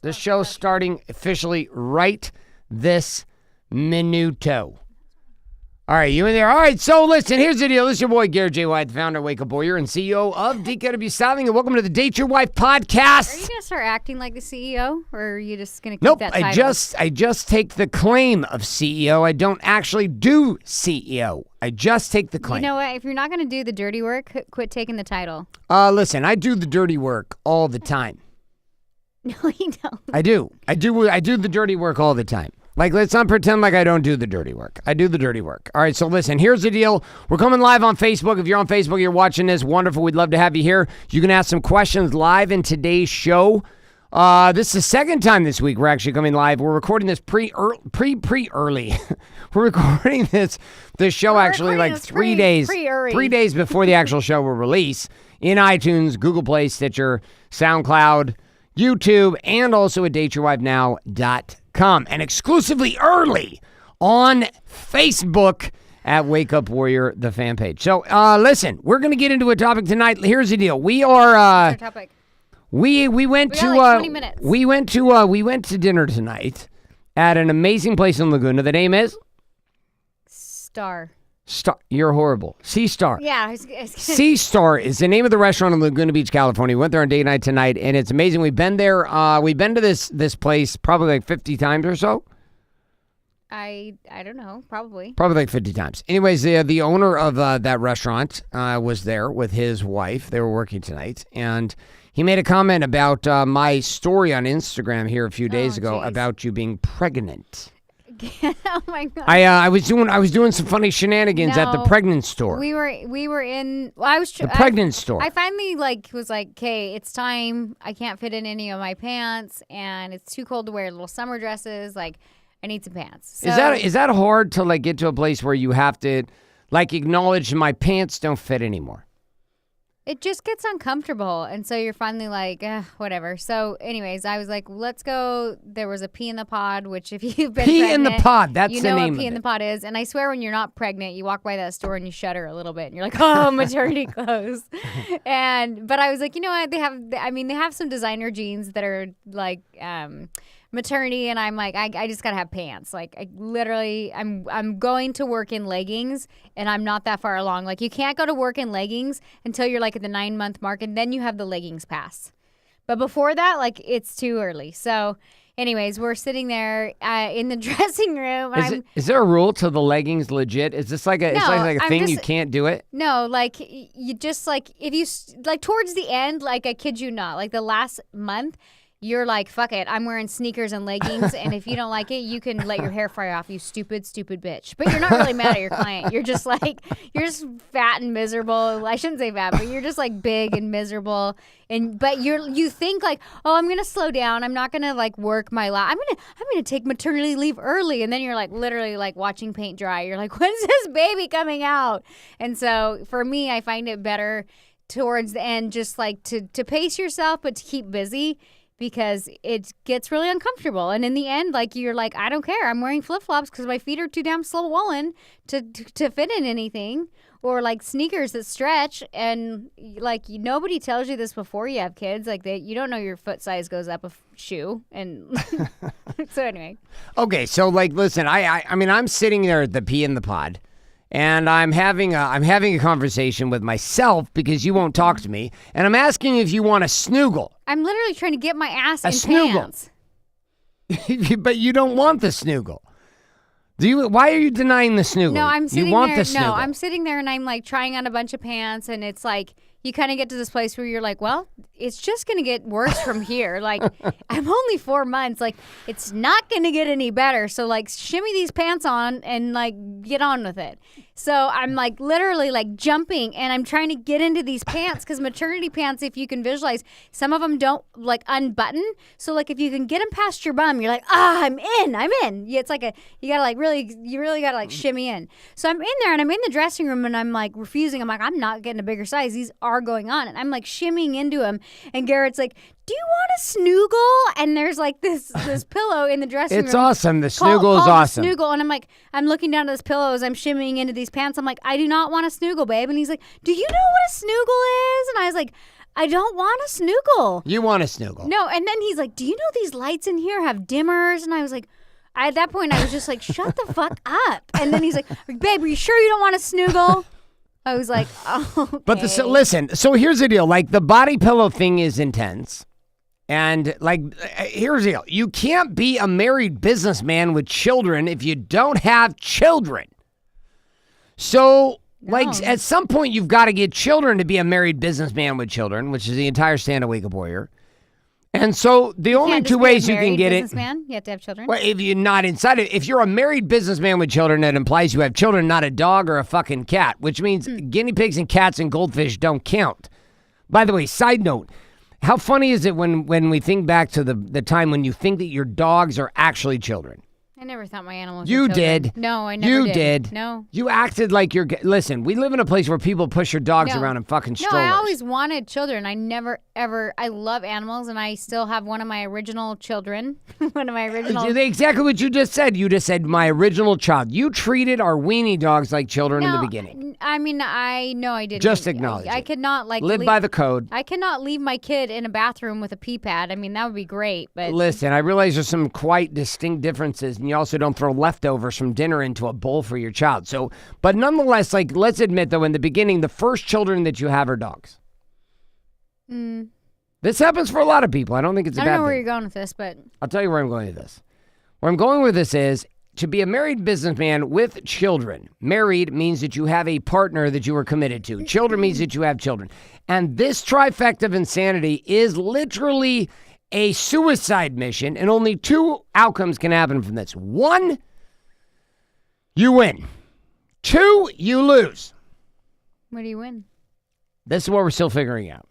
This show's starting officially right this minuto. All right, you in there? All right, so listen, here's the deal. This is your boy, Garrett J, the founder of Wake Up Warrior and CEO of DKW Styling, and welcome to the Date Your Wife podcast. Are you going to start acting like the CEO, or are you just going to keep that title? I just take the claim of CEO. I don't actually do CEO. I just take the claim. You know what? If you're not going to do the dirty work, quit taking the title. Listen, I do the dirty work all the time. No, you don't. I do the dirty work all the time. Like, let's not pretend like I don't do the dirty work. I do the dirty work. All right, so listen, here's the deal. We're coming live on Facebook. If you're on Facebook, you're watching this, wonderful. We'd love to have you here. You can ask some questions live in today's show. This is the second time this week we're actually coming live. We're recording this pre-early. We're recording this show actually like 3 days. 3 days before the actual show will release in iTunes, Google Play, Stitcher, SoundCloud, YouTube, and also at dateyourwifenow.com. And exclusively early on Facebook at Wake Up Warrior, the fan page. So, listen, we're going to get into a topic tonight. Here's the deal. We are, What's our topic? we went We to, got like 20 minutes. we went to dinner tonight at an amazing place in Laguna. The name is? Star. You're horrible. Sea Star. Yeah. Sea Star is the name of the restaurant in Laguna Beach, California. We went there on date night tonight, and it's amazing. We've been there. We've been to this place probably like 50 times or so. I don't know. Probably. Probably like 50 times. Anyways, the owner of that restaurant was there with his wife. They were working tonight, and he made a comment about my story on Instagram here a few days ago about you being pregnant. Oh my God. I was doing some funny shenanigans at the pregnant store. We were in. Well, I was the pregnant store. I finally was like, okay, it's time. I can't fit in any of my pants, and it's too cold to wear little summer dresses. Like, I need some pants. So, is that hard to like get to a place where you have to like acknowledge my pants don't fit anymore? It just gets uncomfortable, and so you're finally like, whatever. So, anyways, I was like, let's go. There was a Pee in the Pod, which if you've been Pee pregnant, in the Pod, that's the name of it. You know what Pee in the Pod is, and I swear when you're not pregnant, you walk by that store and you shudder a little bit, and you're like, oh, maternity clothes. But I was like, you know what? They have some designer jeans that are like maternity, and I'm like, I just gotta have pants. Like, I'm going to work in leggings, and I'm not that far along. Like, you can't go to work in leggings until you're like at the 9-month mark, and then you have the leggings pass. But before that, like, it's too early. So anyways, we're sitting there in the dressing room. Is there a rule to the leggings legit? Is this like a thing you can't do it? No, like you just like if you like towards the end, like I kid you not, like the last month, you're like, fuck it, I'm wearing sneakers and leggings, and if you don't like it, you can let your hair fry off, you stupid bitch. But you're not really mad at your client. You're just fat and miserable. I shouldn't say fat, but you're just like big and miserable. But you think like, oh, I'm gonna slow down. I'm not gonna like work my life. I'm gonna take maternity leave early, and then you're like literally like watching paint dry. You're like, when's this baby coming out? And so for me, I find it better towards the end, just like to pace yourself, but to keep busy. Because it gets really uncomfortable. And in the end, like, you're like, I don't care. I'm wearing flip-flops because my feet are too damn swollen to fit in anything. Or, like, sneakers that stretch. And, like, nobody tells you this before you have kids. Like, you don't know your foot size goes up a shoe. And so anyway. Okay, so, like, listen, I mean, I'm sitting there at the Pee in the Pod. And I'm having a conversation with myself because you won't talk to me. And I'm asking if you want a snoogle. I'm literally trying to get my ass in snoogle. Pants. But you don't want the snoogle. Why are you denying the snoogle? No, I'm sitting you want there. The snoogle. No, I'm sitting there and I'm like trying on a bunch of pants, and it's like you kind of get to this place where you're like, well, it's just going to get worse from here. Like, I'm only 4 months. Like, it's not going to get any better. So, like, shimmy these pants on and, like, get on with it. So I'm, like, literally, like, jumping, and I'm trying to get into these pants because maternity pants, if you can visualize, some of them don't, like, unbutton. So, like, if you can get them past your bum, you're like, I'm in. Yeah, it's like you got to, like, you really got to, like, shimmy in. So I'm in there, and I'm in the dressing room, and I'm, like, refusing. I'm like, I'm not getting a bigger size. These are going on. And I'm, like, shimmying into them. And Garrett's like, do you want a snoogle? And there's like this pillow in the dressing room. It's awesome. The snoogle is awesome. Snoogle. And I'm like, I'm looking down at this pillow as I'm shimmying into these pants. I'm like, I do not want a snoogle, babe. And he's like, do you know what a snoogle is? And I was like, I don't want a snoogle. You want a snoogle. No, and then he's like, do you know these lights in here have dimmers? And I was like, at that point, I was just like, shut the fuck up. And then he's like, babe, are you sure you don't want a snoogle? I was like, oh, okay. But listen, so here's the deal. Like, the body pillow thing is intense. And, like, here's the deal. You can't be a married businessman with children if you don't have children. So, like, at some point, you've got to get children to be a married businessman with children, which is the entire Stand Awake Up Warrior. And so the only two ways you can get it. You have to have children. Well, if you're not inside it, if you're a married businessman with children, that implies you have children, not a dog or a fucking cat, which means guinea pigs and cats and goldfish don't count. By the way, side note, how funny is it when we think back to the time when you think that your dogs are actually children? I never thought my animals You were children. did. No, I never You did. No. You acted like you're... Listen, we live in a place where people push your dogs around in fucking strollers. No, I always wanted children. I never, ever... I love animals, and I still have one of my original children. One of my original... Exactly what you just said. You just said, my original child. You treated our weenie dogs like children in the beginning. I mean, I know I didn't. Just acknowledge it. I could not, like... Live by the code. I cannot leave my kid in a bathroom with a pee pad. I mean, that would be great, but... Listen, I realize there's some quite distinct differences, and you also don't throw leftovers from dinner into a bowl for your child. So, but nonetheless, like, let's admit, though, in the beginning, the first children that you have are dogs. This happens for a lot of people. I don't think it's a bad thing. I don't know where you're going with this, but... I'll tell you where I'm going with this. Where I'm going with this is, to be a married businessman with children. Married means that you have a partner that you are committed to. Children means that you have children. And this trifecta of insanity is literally a suicide mission, and only two outcomes can happen from this. One, you win. Two, you lose. What do you win? This is what we're still figuring out.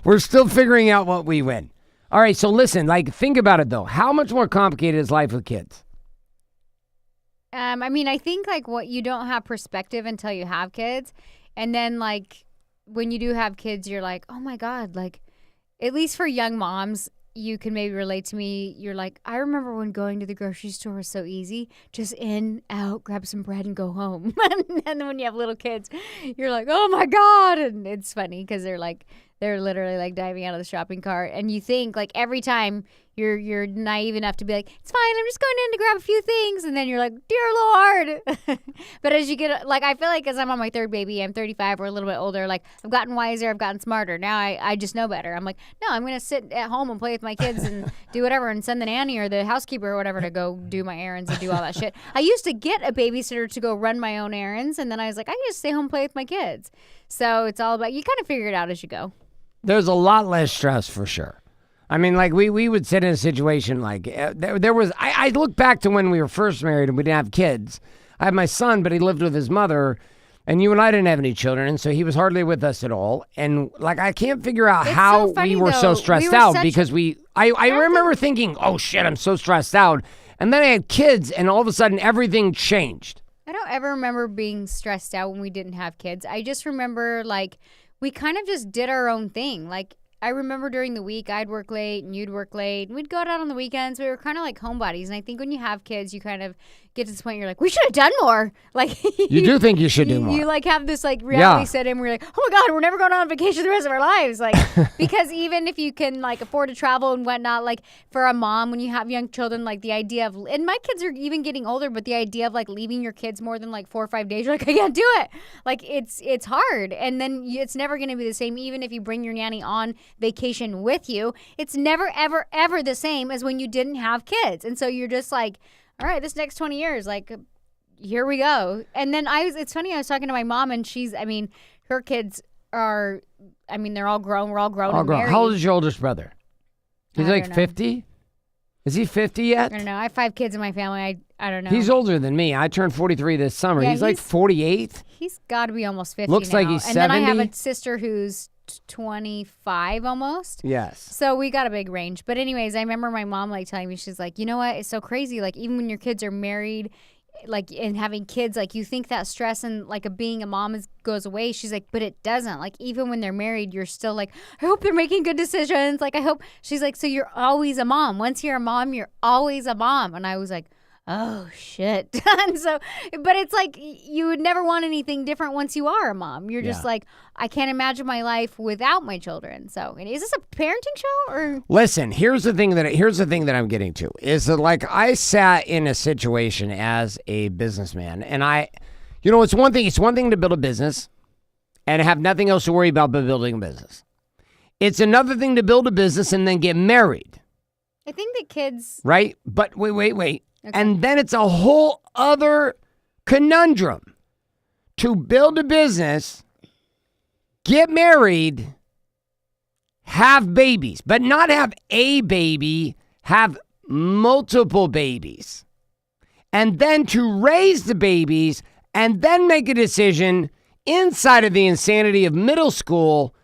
We're still figuring out what we win. All right, so listen, like, think about it, though. How much more complicated is life with kids? I mean, I think, like, what you don't have perspective until you have kids. And then, like, when you do have kids, you're like, oh, my God. Like, at least for young moms, you can maybe relate to me. You're like, I remember when going to the grocery store was so easy. Just in, out, grab some bread and go home. And then when you have little kids, you're like, oh, my God. And it's funny because they're literally like diving out of the shopping cart, and you think like every time you're naive enough to be like, it's fine, I'm just going in to grab a few things, and then you're like, dear Lord. But as you get, like, I feel like as I'm on my third baby, I'm 35 or a little bit older, like I've gotten wiser, I've gotten smarter. Now I just know better. I'm like, no, I'm gonna sit at home and play with my kids and do whatever, and send the nanny or the housekeeper or whatever to go do my errands and do all that shit. I used to get a babysitter to go run my own errands, and then I was like, I can just stay home and play with my kids. So it's all about, you kind of figure it out as you go. There's a lot less stress for sure. I mean, like, we would sit in a situation like there was, I look back to when we were first married and we didn't have kids. I had my son, but he lived with his mother, and you and I didn't have any children, and so he was hardly with us at all. And, like, I can't figure out how we were so stressed out because I remember thinking, oh shit, I'm so stressed out. And then I had kids, and all of a sudden everything changed. I don't ever remember being stressed out when we didn't have kids. I just remember, like, we kind of just did our own thing. Like, I remember during the week, I'd work late and you'd work late. And we'd go out on the weekends. We were kind of like homebodies. And I think when you have kids, you kind of get to this point, you're like, we should have done more. Like, you do think you should do more. You like have this like reality set in where you're like, oh my God, we're never going on vacation the rest of our lives. Like, because even if you can like afford to travel and whatnot, like for a mom, when you have young children, like the idea of, and my kids are even getting older, but the idea of like leaving your kids more than like 4 or 5 days, you're like, I can't do it. Like it's hard. And then it's never going to be the same. Even if you bring your nanny on vacation with you, it's never, ever, ever the same as when you didn't have kids. And so you're just like, all right, this next 20 years, like, here we go. And then it's funny, I was talking to my mom, and her kids are, I mean, they're all grown. We're all grown and married. How old is your oldest brother? He's like 50? Is he 50 yet? I don't know. I have 5 kids in my family. I don't know. He's older than me. I turned 43 this summer. Yeah, he's like 48. He's got to be almost 50 Looks now. like he's 70. And then I have a sister who's 25 almost. Yes. So we got a big range. But anyways, I remember my mom like telling me, she's like, you know what? It's so crazy. Like, even when your kids are married, like, and having kids, like, you think that stress and like being a mom goes away. She's like, but it doesn't. Like, even when they're married, you're still like, I hope they're making good decisions. Like, I hope. She's like, so you're always a mom. Once you're a mom, you're always a mom. And I was like, oh shit. And so, but it's like you would never want anything different once you are a mom. You're just like, I can't imagine my life without my children. So, is this a parenting show or? Listen, here's the thing that I'm getting to is that like I sat in a situation as a businessman, and it's one thing to build a business and have nothing else to worry about but building a business. It's another thing to build a business and then get married. I think that kids. Right? But wait. Okay. And then it's a whole other conundrum to build a business, get married, have babies, but not have a baby, have multiple babies. And then to raise the babies and then make a decision inside of the insanity of middle school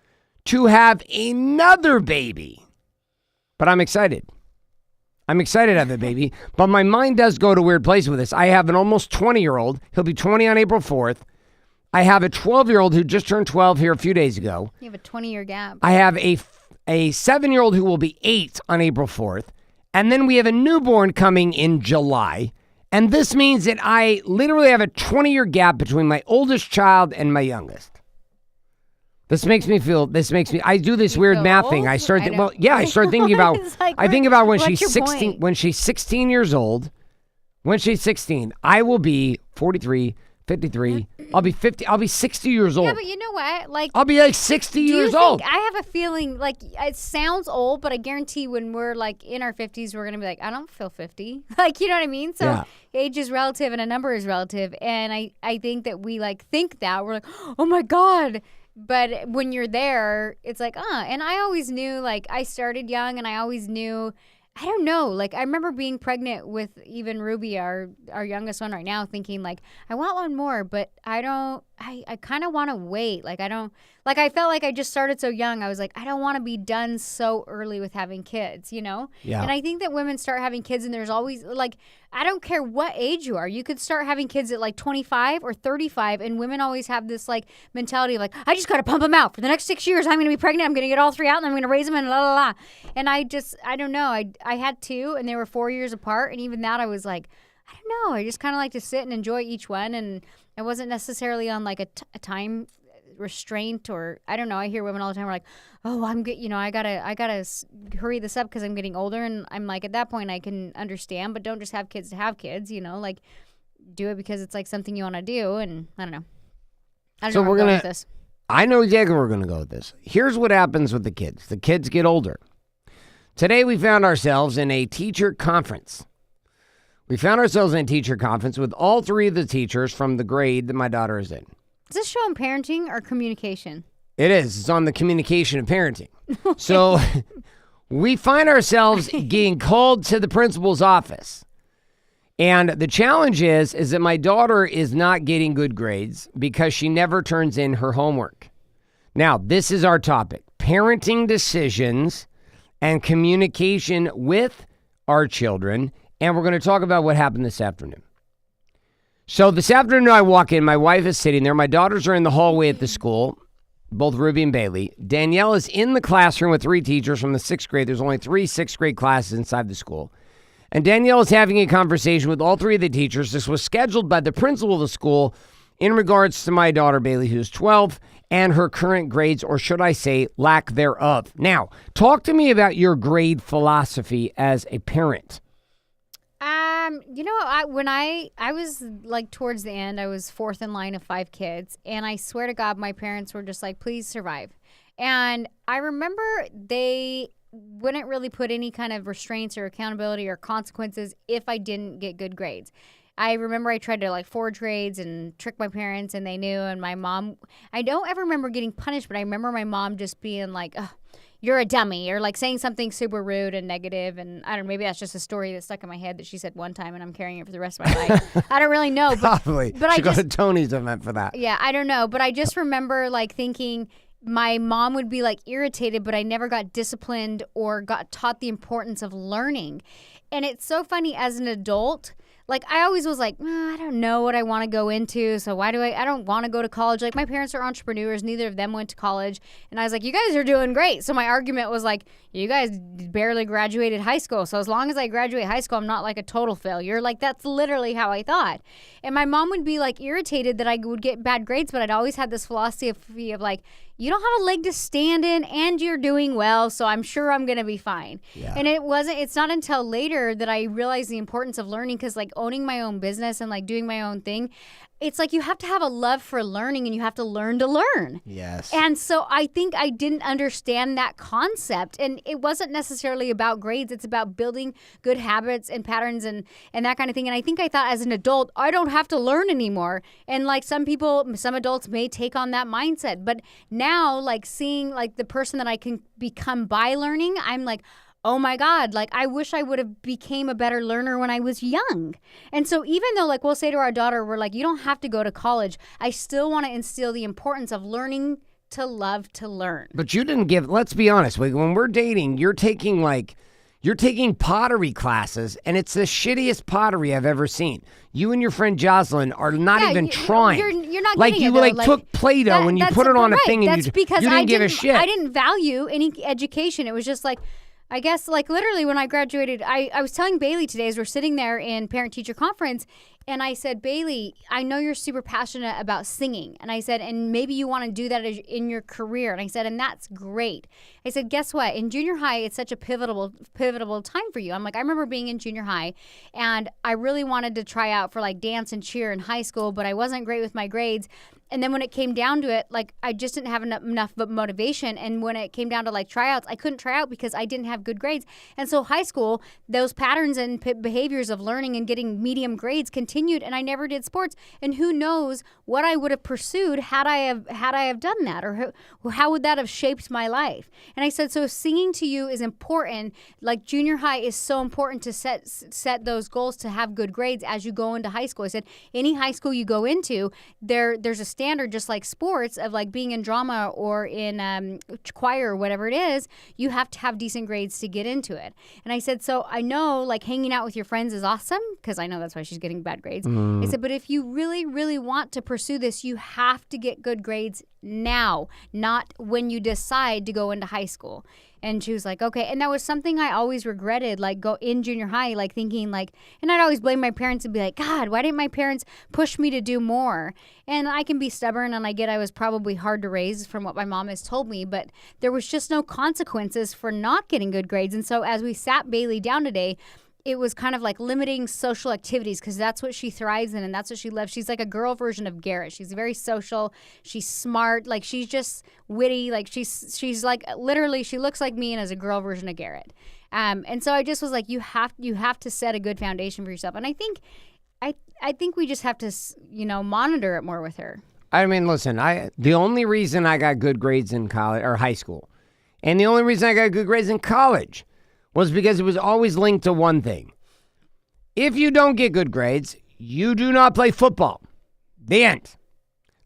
to have another baby. But I'm excited. I'm excited to have a baby, but my mind does go to a weird place with this. I have an almost 20-year-old. He'll be 20 on April 4th. I have a 12-year-old who just turned 12 here a few days ago. You have a 20-year gap. I have a 7-year-old who will be 8 on April 4th. And then we have a newborn coming in July. And this means that I literally have a 20-year gap between my oldest child and my youngest. I do this weird math thing. I start thinking about, like, I think about when what's she's your 16, point? when she's 16 years old, when she's 16, I will be 43, 53. I'll be 50. I'll be 60 years old. Yeah, but you know what? Like, I'll be like 60 years old. I have a feeling like it sounds old, but I guarantee when we're like in our 50s, we're going to be like, I don't feel 50. Like, you know what I mean? So Yeah. age is relative and a number is relative. And I think that we like think that we're like, oh my God. But when you're there, it's like, and I always knew, like, I started young and I always knew, I don't know, like, I remember being pregnant with even Ruby, our youngest one right now, thinking, like, I want one more, but I kind of want to wait. Like, I felt like I just started so young. I was like, I don't want to be done so early with having kids, you know? Yeah. And I think that women start having kids and there's always, like, I don't care what age you are. You could start having kids at like 25 or 35, and women always have this like mentality of like, I just got to pump them out. For the next 6 years, I'm going to be pregnant. I'm going to get all 3 out, and I'm going to raise them and la la la. And I don't know. I had 2, and they were 4 years apart, and even that I was like, I don't know. I just kind of like to sit and enjoy each one, and I wasn't necessarily on like a time restraint, or I don't know. I hear women all the time are like, oh, I'm good, I gotta hurry this up because I'm getting older. And I'm like, at that point I can understand, but don't just have kids to have kids, like do it because it's like something you want to do. And I don't know where I'm going with this. I know exactly where we're gonna go with this. Here's what happens with the kids get older. Today we found ourselves in a teacher conference. With all 3 of the teachers from the grade that my daughter is in. Is this show on parenting or communication? It is. It's on the communication of parenting. So we find ourselves getting called to the principal's office. And the challenge is that my daughter is not getting good grades because she never turns in her homework. Now, this is our topic: parenting decisions and communication with our children. And we're going to talk about what happened this afternoon. So this afternoon I walk in, my wife is sitting there, my daughters are in the hallway at the school, both Ruby and Bailey. Danielle is in the classroom with 3 teachers from the 6th grade. There's only 3 6th grade classes inside the school. And Danielle is having a conversation with all 3 of the teachers. This was scheduled by the principal of the school in regards to my daughter Bailey, who's 12, and her current grades, or should I say lack thereof. Now, talk to me about your grade philosophy as a parent. When I was like towards the end, I was 4th in line of 5 kids, and I swear to God, my parents were just like, please survive. And I remember they wouldn't really put any kind of restraints or accountability or consequences if I didn't get good grades. I remember I tried to like forge grades and trick my parents, and they knew. And my mom, I don't ever remember getting punished, but I remember my mom just being like, ugh, you're a dummy, or like saying something super rude and negative. And I don't know, maybe that's just a story that stuck in my head that she said one time and I'm carrying it for the rest of my life. I don't really know. Probably. But She got a Tony's event for that. Yeah, I don't know. But I just remember like thinking my mom would be like irritated, but I never got disciplined or got taught the importance of learning. And it's so funny as an adult, like I always was like, I don't know what I want to go into, so why do I don't want to go to college. Like my parents are entrepreneurs, neither of them went to college, and I was like, you guys are doing great. So my argument was like, you guys barely graduated high school, so as long as I graduate high school, I'm not like a total failure. Like that's literally how I thought. And my mom would be like irritated that I would get bad grades, but I'd always had this philosophy of like, you don't have a leg to stand in and you're doing well, so I'm sure I'm going to be fine. Yeah. And it's not until later that I realized the importance of learning, because like owning my own business and like doing my own thing, it's like you have to have a love for learning and you have to learn to learn. Yes. And so I think I didn't understand that concept. And it wasn't necessarily about grades. It's about building good habits and patterns and that kind of thing. And I think I thought as an adult, I don't have to learn anymore. And like some adults may take on that mindset. But now like seeing like the person that I can become by learning, I'm like, oh my God, like I wish I would have became a better learner when I was young. And so even though like we'll say to our daughter, we're like, you don't have to go to college, I still want to instill the importance of learning to love to learn. But you didn't let's be honest, when we're dating, you're taking pottery classes, and it's the shittiest pottery I've ever seen. You and your friend Jocelyn are not even trying. You're not like getting you it, though. took Play-Doh and you put it on a thing and that's because you didn't give a shit. I didn't value any education. It was just like, I guess like literally when I graduated, I was telling Bailey today as we're sitting there in parent-teacher conference, and I said, Bailey, I know you're super passionate about singing. And I said, and maybe you want to do that in your career. And I said, and that's great. I said, guess what? In junior high, it's such a pivotal time for you. I'm like, I remember being in junior high, and I really wanted to try out for like dance and cheer in high school, but I wasn't great with my grades. And then when it came down to it, like I just didn't have enough motivation. And when it came down to like tryouts, I couldn't try out because I didn't have good grades. And so high school, those patterns and behaviors of learning and getting medium grades continued, and I never did sports. And who knows what I would have pursued had I have done that, or how would that have shaped my life? And I said, so singing to you is important. Like junior high is so important to set those goals to have good grades as you go into high school. I said, any high school you go into, there's a standard, just like sports, of like being in drama or in choir or whatever it is, you have to have decent grades to get into it. And I said, so I know like hanging out with your friends is awesome, because I know that's why she's getting bad grades. I said, but if you really, really want to pursue this, you have to get good grades now, not when you decide to go into high school. And she was like, okay. And that was something I always regretted, like go in junior high, like thinking like, and I'd always blame my parents and be like, God, why didn't my parents push me to do more? And I can be stubborn, and I get I was probably hard to raise from what my mom has told me, but there was just no consequences for not getting good grades. And so as we sat Bailey down today, it was kind of like limiting social activities, because that's what she thrives in and that's what she loves. She's like a girl version of Garrett. She's very social. She's smart. Like she's just witty. Like she's like literally, she looks like me and is a girl version of Garrett. And so I just was like, you have to set a good foundation for yourself. And I think we just have to, monitor it more with her. I mean, listen, the only reason I got good grades in college or high school, and the only reason I got good grades in college, was because it was always linked to one thing. If you don't get good grades, you do not play football. The end.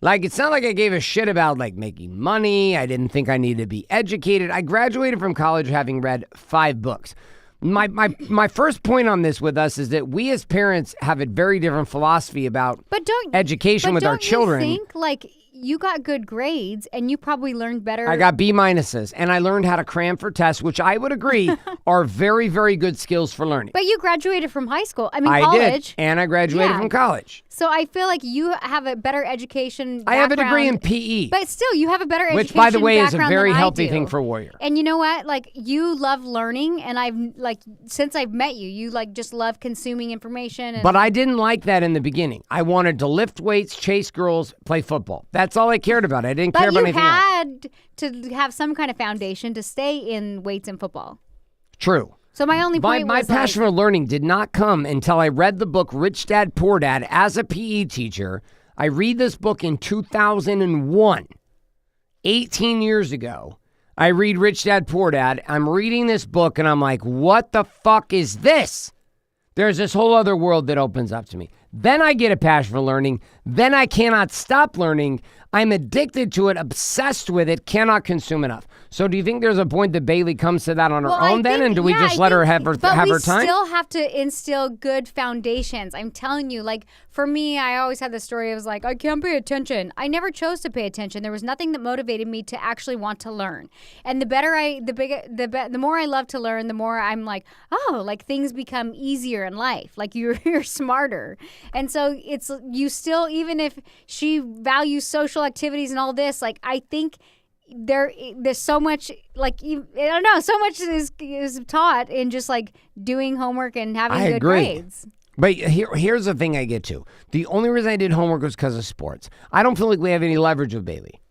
Like, it's not like I gave a shit about, like, making money. I didn't think I needed to be educated. I graduated from college having read 5 books. My first point on this with us is that we as parents have a very different philosophy about education with our children. But don't you think, like, you got good grades and you probably learned better? I got B minuses, and I learned how to cram for tests, which I would agree are very, very good skills for learning. But you graduated from high school. College. I did, and I graduated from college. So I feel like you have a better education background. I have a degree in PE. But still, you have a better education background. Which, by the way, is a background very than healthy I do. thing for a warrior. And you know what? Like, you love learning, and I've, like, since I've met you, you, like, just love consuming information. But I didn't like that in the beginning. I wanted to lift weights, chase girls, play football. That's all I cared about. I didn't care about anything else. But you had to have some kind of foundation to stay in weights and football. True. So my only point my was passion for learning did not come until I read the book Rich Dad Poor Dad as a PE teacher. I read this book in 2001, 18 years ago. I read Rich Dad Poor Dad. I'm reading this book and I'm like, what the fuck is this? There's this whole other world that opens up to me. Then I get a passion for learning. Then I cannot stop learning. I'm addicted to it, obsessed with it, cannot consume enough. So do you think there's a point that Bailey comes to that on her own then? And do we just let her have her time? We still have to instill good foundations. I'm telling you, like, for me, I always had the story. I was like, I can't pay attention. I never chose to pay attention. There was nothing that motivated me to actually want to learn. And the more I love to learn, the more I'm like, oh, like things become easier in life. Like you're smarter. And so it's, you still, even if she values social activities and all this, like, I think there's so much, like, I don't know, so much is taught in just like doing homework and having good grades. But here's the thing I get to. The only reason I did homework was because of sports. I don't feel like we have any leverage with Bailey.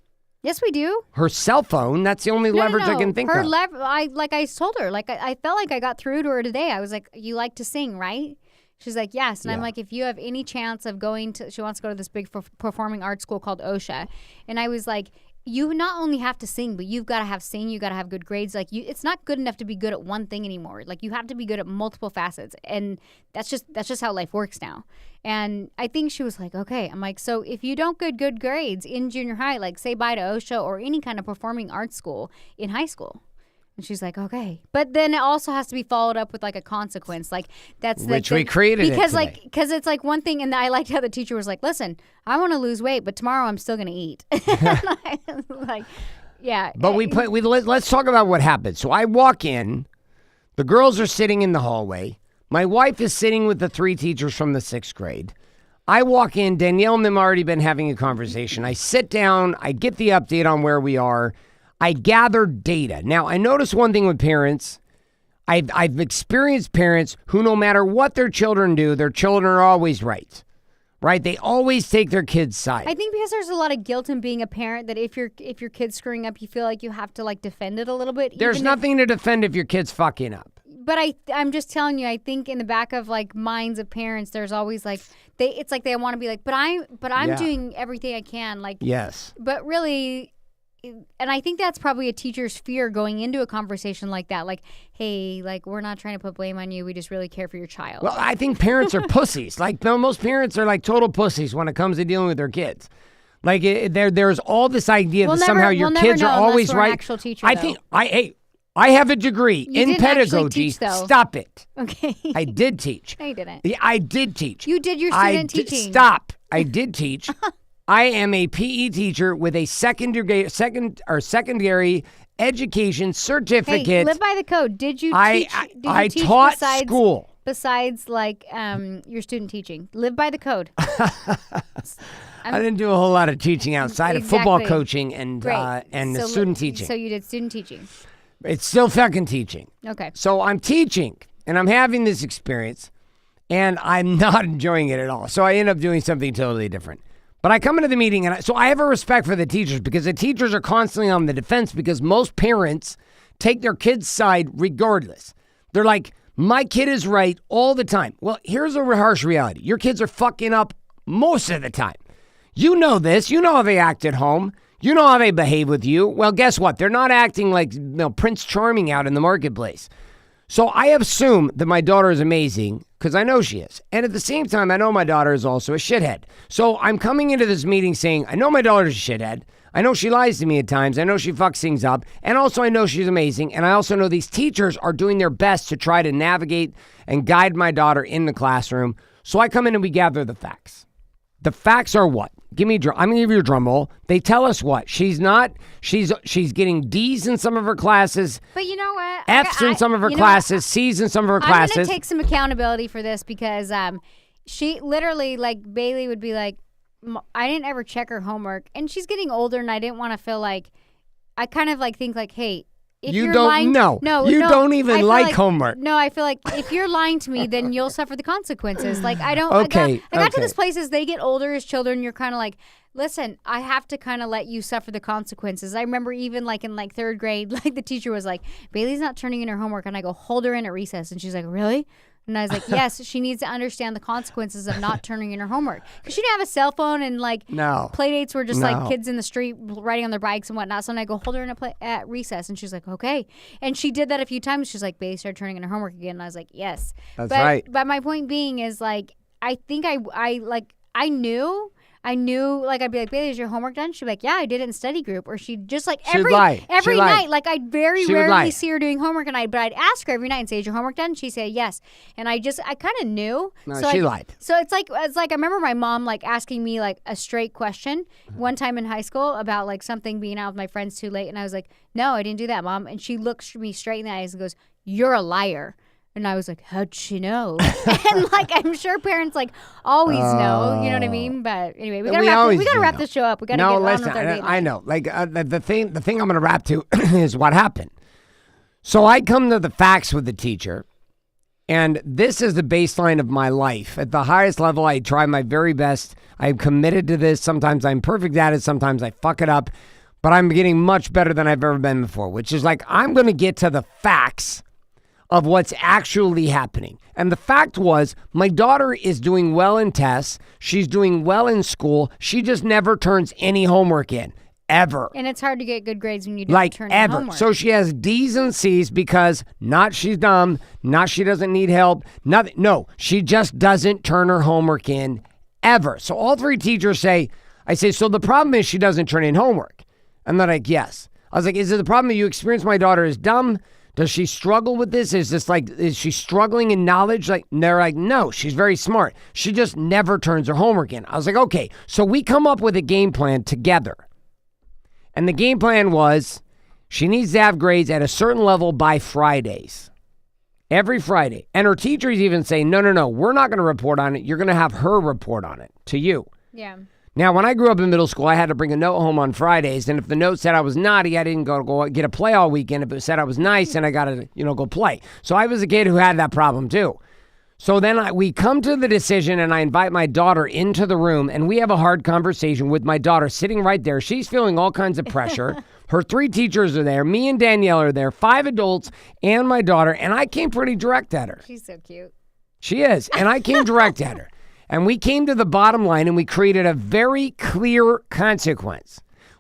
Yes, we do. Her cell phone, that's the only leverage I can think of. I told her, like, I felt like I got through to her today. I was like, you like to sing, right? She's like, yes. And I'm like, if you have any chance of going to, she wants to go to this big performing arts school called OSHA. And I was like, you not only have to sing, but you've got to have sing. You got to have good grades. Like, it's not good enough to be good at one thing anymore. Like, you have to be good at multiple facets, and that's just how life works now. And I think she was like, okay. I'm like, so if you don't get good grades in junior high, like say bye to OSHA or any kind of performing arts school in high school. And she's like, okay. But then it also has to be followed up with like a consequence. Like that's which we created because it's like one thing. And I liked how the teacher was like, listen, I want to lose weight, but tomorrow I'm still going to eat. Like, yeah. But let's talk about what happened. So I walk in, the girls are sitting in the hallway. My wife is sitting with the 3 teachers from the 6th grade. I walk in, Danielle and them already been having a conversation. I sit down, I get the update on where we are. I gather data. Now, I notice one thing with parents. I've experienced parents who, no matter what their children do, their children are always right. Right? They always take their kids' side. I think because there's a lot of guilt in being a parent that if your kid's screwing up, you feel like you have to like defend it a little bit. There's nothing to defend if your kid's fucking up. But I'm just telling you, I think in the back of like minds of parents, there's always like it's like they want to be like, but I'm doing everything I can. Like, yes. But really. And I think that's probably a teacher's fear going into a conversation like that. Like, hey, like, we're not trying to put blame on you. We just really care for your child. Well, I think parents are pussies. Like, most parents are like total pussies when it comes to dealing with their kids. Like, there's all this idea that somehow your kids are always right. Actual teacher, I think I have a degree in pedagogy. Teach, stop it. Okay. I did teach. No, you didn't. Yeah, I did teach. You did your student teaching. Stop. I did teach. I am a PE teacher with a secondary education certificate. Hey, live by the code. Did you teach? I taught school. Besides, like, your student teaching. Live by the code. I didn't do a whole lot of teaching outside of football coaching and the student teaching. So you did student teaching. It's still fucking teaching. Okay. So I'm teaching, and I'm having this experience, and I'm not enjoying it at all. So I end up doing something totally different. But I come into the meeting, and so I have a respect for the teachers because the teachers are constantly on the defense because most parents take their kid's side regardless. They're like, my kid is right all the time. Well, here's a harsh reality. Your kids are fucking up most of the time. You know this. You know how they act at home. You know how they behave with you. Well, guess what? They're not acting like Prince Charming out in the marketplace. So I assume that my daughter is amazing because I know she is. And at the same time, I know my daughter is also a shithead. So I'm coming into this meeting saying, I know my daughter's a shithead. I know she lies to me at times. I know she fucks things up. And also I know she's amazing. And I also know these teachers are doing their best to try to navigate and guide my daughter in the classroom. So I come in and we gather the facts. The facts are what? I'm going to give you a drum roll. They tell us what? She's getting D's in some of her classes. But you know what? F's in some of her classes, C's in some of her classes. I'm going to take some accountability for this because she literally, like, Bailey would be like, I didn't ever check her homework. And she's getting older and I didn't want to feel like, I kind of like think like, hey, if you're lying, don't even like homework. No, I feel like if you're lying to me, then you'll suffer the consequences. Like I don't. Okay, I got to this place as they get older as children. You're kind of like, listen, I have to kind of let you suffer the consequences. I remember even like in like 3rd grade, like the teacher was like, Bailey's not turning in her homework, and I go hold her in at recess, and she's like, really? And I was like, yes, she needs to understand the consequences of not turning in her homework. Because she didn't have a cell phone and like play dates were just like kids in the street riding on their bikes and whatnot. So then I go hold her in at recess and she's like, okay. And she did that a few times. She's like, Bailey started turning in her homework again. And I was like, yes. That's right. But my point being is like, I think I knew I knew, like, I'd be like, Bailey, is your homework done? She'd be like, yeah, I did it in study group. Or she'd just, like, She'd every lie. night, like, I'd very rarely lie. see her doing homework, but I'd ask her every night and say, is your homework done? She'd say yes. And I kind of knew. No, so she lied. So it's like, I remember my mom, like, asking me, like, a straight question one time in high school about, like, something being out with my friends too late. And I was like, no, I didn't do that, Mom. And she looks me straight in the eyes and goes, you're a liar. And I was like, how'd she know? And, like, I'm sure parents, like, always know. You know what I mean? But anyway, we gotta wrap this show up. We gotta get on with our date. I know. Like, the thing I'm going to wrap to is what happened. So I come to the facts with the teacher, and this is the baseline of my life. At the highest level, I try my very best. I'm committed to this. Sometimes I'm perfect at it. Sometimes I fuck it up. But I'm getting much better than I've ever been before, which is like, I'm going to get to the facts of what's actually happening. And the fact was, my daughter is doing well in tests. She's doing well in school. She just never turns any homework in, ever. And it's hard to get good grades when you don't turn in homework. So she has D's and C's because not she's dumb, not she doesn't need help, nothing. No, she just doesn't turn her homework in, ever. So all three teachers say, so the problem is she doesn't turn in homework. And they're like, yes. I was like, is it the problem that you experience my daughter is dumb? Does she struggle with this? Is she struggling in knowledge? Like, they're like, no, she's very smart. She just never turns her homework in. I was like, okay. So we come up with a game plan together. And the game plan was she needs to have grades at a certain level by Fridays. Every Friday. And her teachers even say, no, we're not going to report on it. You're going to have her report on it to you. Yeah. Now, when I grew up in middle school, I had to bring a note home on Fridays, and if the note said I was naughty, I didn't go get a play all weekend. If it said I was nice, then I got to, go play. So I was a kid who had that problem too. So then we come to the decision, and I invite my daughter into the room, and we have a hard conversation with my daughter sitting right there. She's feeling all kinds of pressure. Her three teachers are there. Me and Danielle are there. 5 adults and my daughter, and I came pretty direct at her. She's so cute. She is, and I came direct at her. And we came to the bottom line, and we created a very clear consequence,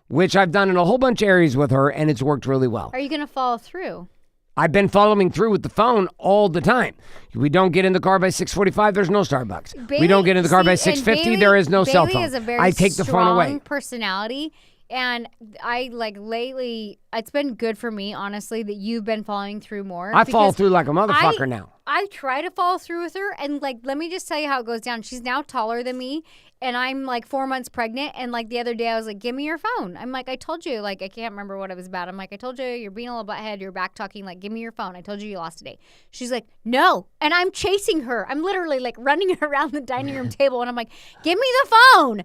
which I've done in a whole bunch of areas with her, and it's worked really well. Are you going to follow through? I've been following through with the phone all the time. We don't get in the car by 6:45, there's no Starbucks. We don't get in the car by 6:50, there is no cell phone. Bailey is a very I take the phone away. Personality. And I, lately, it's been good for me, honestly, that you've been following through more. I follow through like a motherfucker now. I try to follow through with her. And, let me just tell you how it goes down. She's now taller than me. And I'm, 4 months pregnant. And, the other day, I was like, give me your phone. I'm like, I told you. I can't remember what it was about. I'm like, I told you you're being a little butthead. You're back talking. Give me your phone. I told you lost today. She's like, no. And I'm chasing her. I'm literally, running around the dining room table. And I'm like, give me the phone.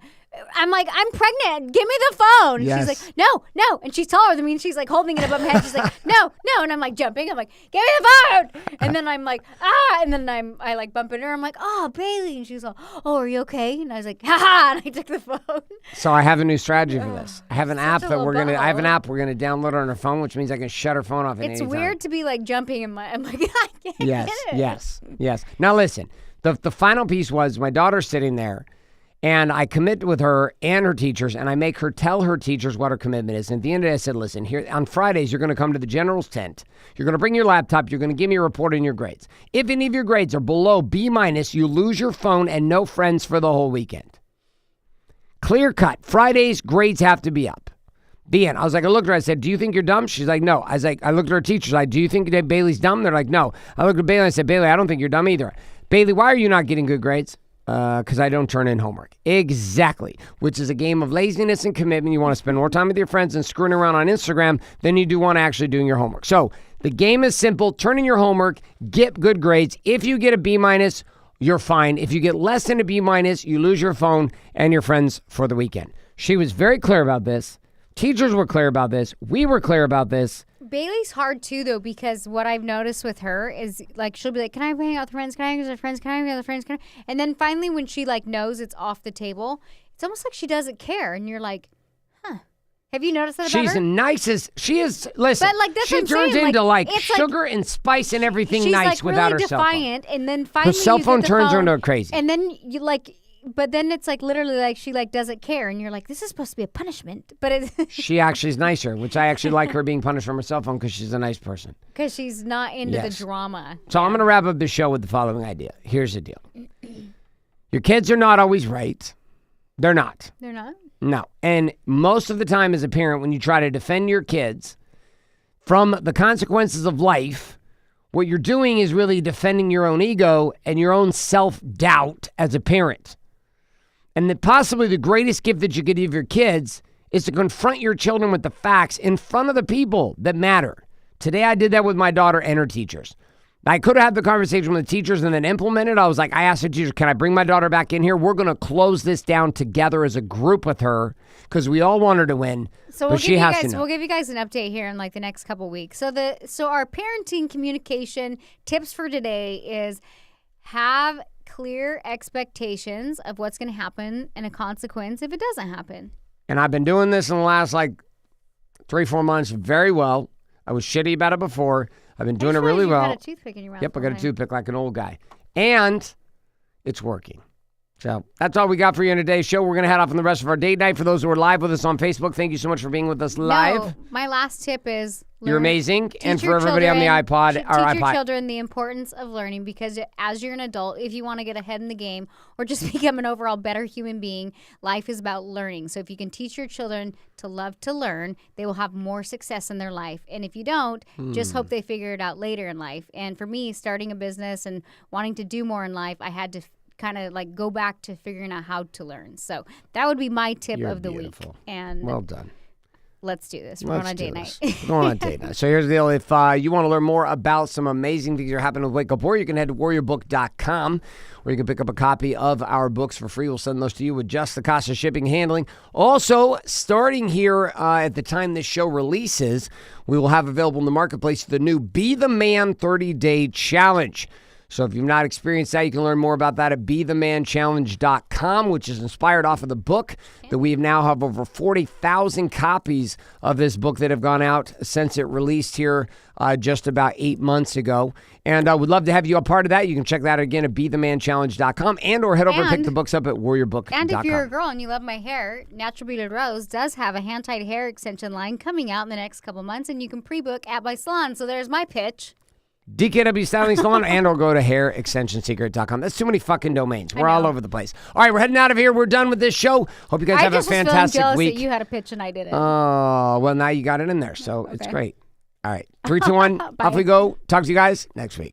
I'm like, I'm pregnant. Give me the phone. Yes. She's like, no. And she's taller than me. And she's holding it above my head. She's like, no. And I'm jumping. I'm like, give me the phone. And then I'm like, ah. And then I bump into her. I'm like, oh, Bailey. And she's like, oh, are you okay? And I was like, ha. And I took the phone. So I have a new strategy for this. I have an app I have an app we're gonna download on her phone, which means I can shut her phone off at any time. It's weird to be jumping in I'm like, I can't get it. Yes. Now listen, the final piece was my daughter's sitting there. And I commit with her and her teachers, and I make her tell her teachers what her commitment is. And at the end of it, I said, listen, here on Fridays, you're going to come to the general's tent. You're going to bring your laptop. You're going to give me a report on your grades. If any of your grades are below B-, you lose your phone and no friends for the whole weekend. Clear cut. Fridays, grades have to be up. The end. I was like, I looked at her, I said, do you think you're dumb? She's like, no. I looked at her teachers, do you think that Bailey's dumb? They're like, no. I looked at Bailey and I said, Bailey, I don't think you're dumb either. Bailey, why are you not getting good grades? Because I don't turn in homework. Exactly. Which is a game of laziness and commitment. You want to spend more time with your friends and screwing around on Instagram than you do want to actually doing your homework. So the game is simple. Turn in your homework. Get good grades. If you get a B-, you're fine. If you get less than a B-, you lose your phone and your friends for the weekend. She was very clear about this. Teachers were clear about this. We were clear about this. Bailey's hard too, though, because what I've noticed with her is she'll be like, "Can I hang out with friends? Can I hang out with friends? Can I hang out with friends? And then finally, when she knows it's off the table, it's almost like she doesn't care, and you're like, "Huh." Have you noticed that about her? She's the nicest. She is. Listen, but that's she what I'm turns saying. into sugar and spice and everything she's nice without really her cell phone. Defiant, and then finally her cell phone turns her into a crazy. And then you but then it's literally she doesn't care, and you're like, this is supposed to be a punishment, but it's she actually is nicer, which I actually like her being punished from her cell phone because she's a nice person. Because she's not into the drama. So I'm going to wrap up the show with the following idea. Here's the deal: your kids are not always right. They're not. They're not? No. And most of the time as a parent, when you try to defend your kids from the consequences of life, what you're doing is really defending your own ego and your own self-doubt as a parent. And that possibly the greatest gift that you could give your kids is to confront your children with the facts in front of the people that matter. Today I did that with my daughter and her teachers. I could have had the conversation with the teachers and then implement it. I was like, I asked the teacher, can I bring my daughter back in here? We're going to close this down together as a group with her because we all want her to win. So we'll give you guys an update here in like the next couple weeks. So our parenting communication tips for today is have clear expectations of what's going to happen and a consequence if it doesn't happen. And I've been doing this in the last like 3-4 months very well. I was shitty about it before. I've been doing it really well. You got a toothpick in your mouth. Yep, I got a toothpick like an old guy. And it's working. So that's all we got for you in today's show. We're going to head off on the rest of our date night. For those who are live with us on Facebook, thank you so much for being with us live. No, my last tip is you're amazing. And for everybody on the iPod, teach your children the importance of learning, because as you're an adult, if you want to get ahead in the game or just become an overall better human being, life is about learning. So if you can teach your children to love to learn, they will have more success in their life. And if you don't, just hope they figure it out later in life. And for me, starting a business and wanting to do more in life, I had to kind of like go back to figuring out how to learn. So that would be my tip of the week. And well done. Let's do this. We're on a date night. We're going on a date night. So here's the deal. If you want to learn more about some amazing things that are happening with Wake Up Warrior, you can head to warriorbook.com where you can pick up a copy of our books for free. We'll send those to you with just the cost of shipping and handling. Also, starting here at the time this show releases, we will have available in the marketplace the new Be the Man 30-Day Challenge. So if you've not experienced that, you can learn more about that at BeTheManChallenge.com, which is inspired off of the book that we now have over 40,000 copies of this book that have gone out since it released here just about 8 months ago. And I would love to have you a part of that. You can check that out again at BeTheManChallenge.com or head over and pick the books up at WarriorBook.com. And if you're a girl and you love my hair, Natural Beauty Rose does have a hand-tied hair extension line coming out in the next couple months, and you can pre-book at my salon. So there's my pitch. DKW Styling Salon or go to hairextensionsecret.com. That's too many fucking domains. We're all over the place. All right, we're heading out of here. We're done with this show. Hope you guys have a fantastic week. That you had a pitch and I didn't. Oh, well, now you got it in there, so it's great. All right, 3, 2, 1. Off we go. Talk to you guys next week.